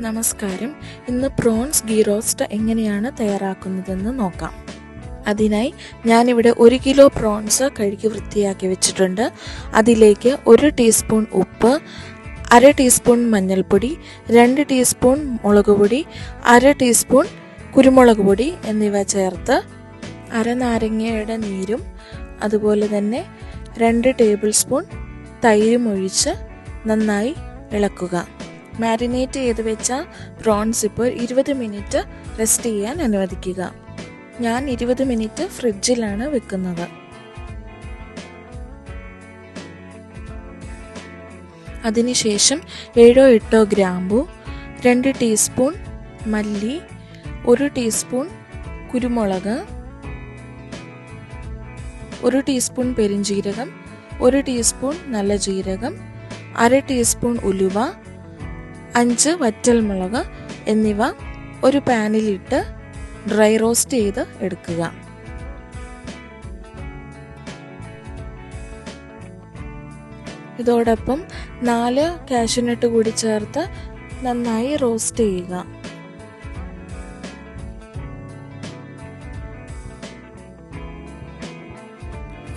നമസ്കാരം. ഇന്ന് prawns ghee roast എങ്ങനെയാണ് തയ്യാറാക്കുന്നതെന്ന് നോക്കാം. അതിനായി ഞാനിവിടെ 1 കിലോ പ്രോൺസ് കഴുകി വൃത്തിയാക്കി വെച്ചിട്ടുണ്ട്. അതിലേക്ക് 1 ടീസ്പൂൺ ഉപ്പ്, 1/2 ടീസ്പൂൺ മഞ്ഞൾപ്പൊടി, 2 ടീസ്പൂൺ മുളക് പൊടി, 1/2 ടീസ്പൂൺ കുരുമുളക് പൊടി എന്നിവ ചേർത്ത് അരനാരങ്ങയുടെ നീരും അതുപോലെ തന്നെ 2 ടേബിൾ സ്പൂൺ തൈരും ഒഴിച്ച് നന്നായി ഇളക്കുക. മാരിനേറ്റ് ചെയ്ത് വെച്ച പ്രോൺസ് ഇപ്പോൾ 20 മിനിറ്റ് റെസ്റ്റ് ചെയ്യാൻ അനുവദിക്കുക. ഞാൻ 20 മിനിറ്റ് ഫ്രിഡ്ജിലാണ് വെക്കുന്നത്. അതിനുശേഷം 7-8 ഗ്രാമ്പു, 2 ടീസ്പൂൺ മല്ലി, 1 ടീസ്പൂൺ കുരുമുളക്, 1 ടീസ്പൂൺ പെരിഞ്ജീരകം, 1 ടീസ്പൂൺ നല്ല ജീരകം, 1/2 ടീസ്പൂൺ ഉലുവ, 5 വറ്റൽമുളക് എന്നിവ ഒരു പാനിലിട്ട് ഡ്രൈ റോസ്റ്റ് ചെയ്ത് എടുക്കുക. ഇതോടൊപ്പം 4 കാഷ്യൂനട്ട് കൂടി ചേർത്ത് നന്നായി റോസ്റ്റ് ചെയ്യുക.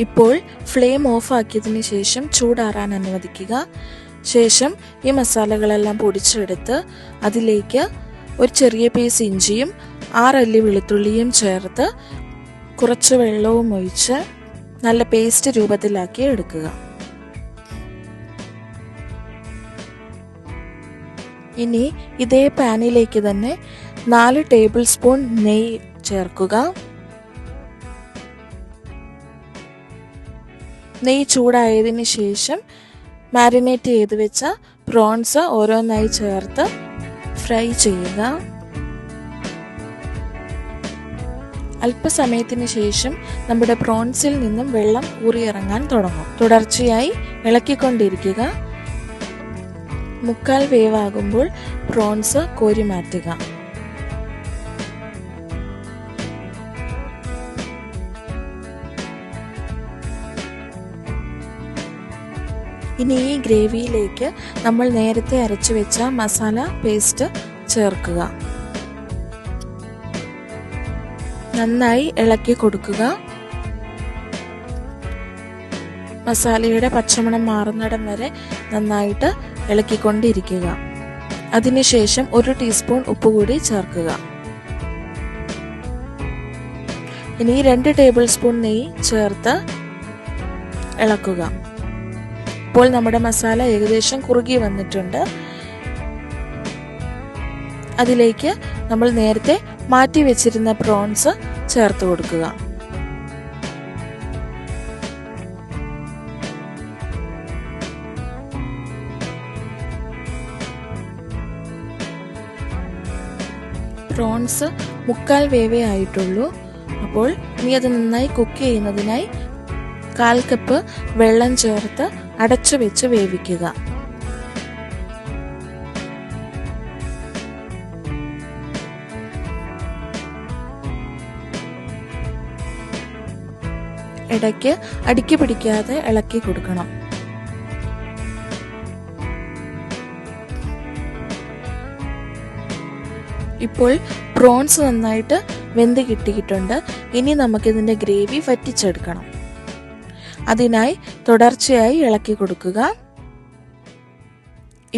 ഇപ്പോൾ ഫ്ലെയിം ഓഫ് ആക്കിയതിന് ശേഷം ചൂടാറാൻ അനുവദിക്കുക. ശേഷം ഈ മസാലകളെല്ലാം പൊടിച്ചെടുത്ത് അതിലേക്ക് ഒരു ചെറിയ പീസ് ഇഞ്ചിയും 6 അല്ലി വെളുത്തുള്ളിയും ചേർത്ത് കുറച്ച് വെള്ളവും ഒഴിച്ച് നല്ല പേസ്റ്റ് രൂപത്തിലാക്കി എടുക്കുക. ഇനി ഇതേ പാനിലേക്ക് തന്നെ 4 ടേബിൾ സ്പൂൺ നെയ്യ് ചേർക്കുക. നെയ്യ് ചൂടായതിന് ശേഷം മാരിനേറ്റ് ചെയ്ത് വെച്ച പ്രോൺസ് ഓരോന്നായി ചേർത്ത് ഫ്രൈ ചെയ്യുക. അല്പസമയത്തിന് ശേഷം നമ്മുടെ പ്രോൺസിൽ നിന്നും വെള്ളം ഊറിയിറങ്ങാൻ തുടങ്ങും. തുടർച്ചയായി ഇളക്കിക്കൊണ്ടിരിക്കുക. 1/4 വേവാകുമ്പോൾ പ്രോൺസ് കോരി മാറ്റുക. ഇനി ഈ ഗ്രേവിയിലേക്ക് നമ്മൾ നേരത്തെ അരച്ചു വെച്ച മസാല പേസ്റ്റ് ചേർക്കുക. നന്നായി ഇളക്കി കൊടുക്കുക. മസാലയുടെ പച്ചമണം മാറുന്നിടം വരെ നന്നായിട്ട് ഇളക്കിക്കൊണ്ടിരിക്കുക. അതിനുശേഷം 1 ടീസ്പൂൺ ഉപ്പ് കൂടി ചേർക്കുക. ഇനി 2 ടേബിൾ സ്പൂൺ നെയ്യ് ചേർത്ത് ഇളക്കുക. ഇപ്പോൾ നമ്മുടെ മസാല ഏകദേശം കുറുകി വന്നിട്ടുണ്ട്. അതിലേക്ക് നമ്മൾ നേരത്തെ മാറ്റി വെച്ചിരുന്ന പ്രോൺസ് ചേർത്ത് കൊടുക്കുക. പ്രോൺസ് 1/4 വേവേ ആയിട്ടുള്ളൂ. അപ്പോൾ ഇനി അത് നന്നായി കുക്ക് ചെയ്യുന്നതിനായി 1/4 കപ്പ് വെള്ളം ചേർത്ത് അടച്ചു വെച്ച് വേവിക്കുക. ഇടയ്ക്ക് അടിക്ക് പിടിക്കാതെ ഇളക്കി കൊടുക്കണം. ഇപ്പോൾ പ്രോൺസ് നന്നായിട്ട് വെന്ത് കിട്ടിയിട്ടുണ്ട്. ഇനി നമുക്കിതിൻ്റെ ഗ്രേവി വറ്റിച്ചെടുക്കണം. അതിനായി തുടർച്ചയായി ഇളക്കി കൊടുക്കുക.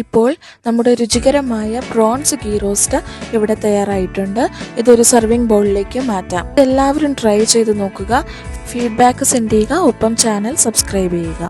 ഇപ്പോൾ നമ്മുടെ രുചികരമായ പ്രോൺസ് ഗീ റോസ്റ്റ് ഇവിടെ തയ്യാറായിട്ടുണ്ട്. ഇതൊരു സർവിംഗ് ബൗളിലേക്ക് മാറ്റാം. എല്ലാവരും ട്രൈ ചെയ്ത് നോക്കുക. ഫീഡ്ബാക്ക് സെൻഡ് ചെയ്യുക. ഒപ്പം ചാനൽ സബ്സ്ക്രൈബ് ചെയ്യുക.